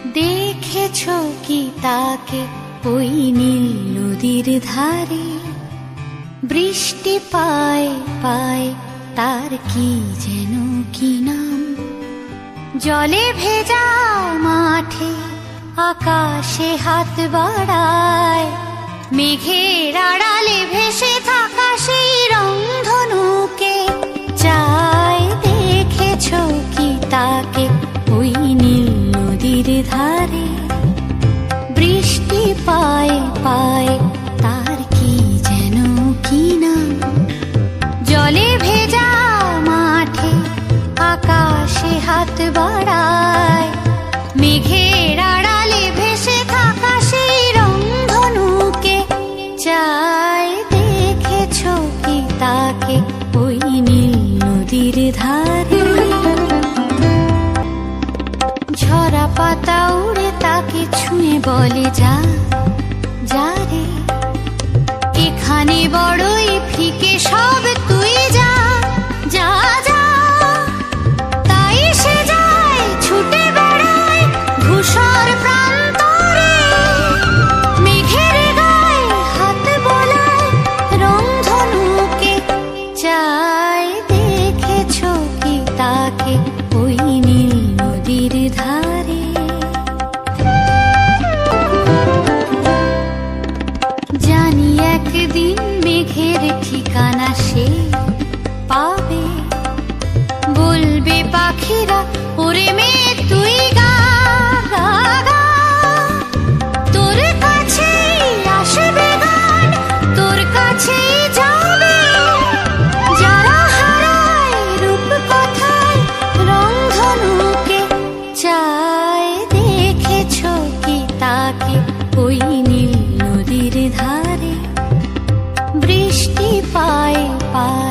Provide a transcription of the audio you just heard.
দেখেছো কি তাকে ওই নীল নদীর ধারে? বৃষ্টি পায় পায় তার কি যেন কি নাম। জলে ভেজা মাঠে আকাশে হাত বাড়ায়, মেঘের আড়ালে ভেসে থাকা সেই রংধনুকে চায়। দেখেছো কি তাকে ওই নীল নদীর ধারে? বৃষ্টি পায় পায় তার কি যেন কি নাম। জলে ভেজা মাঠে আকাশে হাত বাড়ায়, মেঘের আড়ালে ভেসে থাকা সেই রংধনুকে চায়। দেখেছো কি তাকে ওই নীল নদীর ধারে? ঝরা পাতা উড়ে তাকে ছুঁয়ে বলে যা যা রে, এখানে বড়ই ফিকে সব, তুই যা যা যা। তাই সে যায় ছুটে বেড়ায় ধূসর প্রান্তরে, মেঘের গায়ে হাত বোলায় রংধনুকে চায়। দেখেছো কি তাকে ওই নীল নদীর ধারে? জানি একদিন মেঘের ঠিকানা সে পাবে, বলবে পাখিরা ওরে মেঘ তুই গা গা গা। তোর কাছেই আসবে গান, তোর কাছেই যাবে যারা হারায় রূপ কথায় রংধনুকে চায়। দেখেছো কি তাকে ওই নীল নদীর ধারে? বৃষ্টি পায় পায়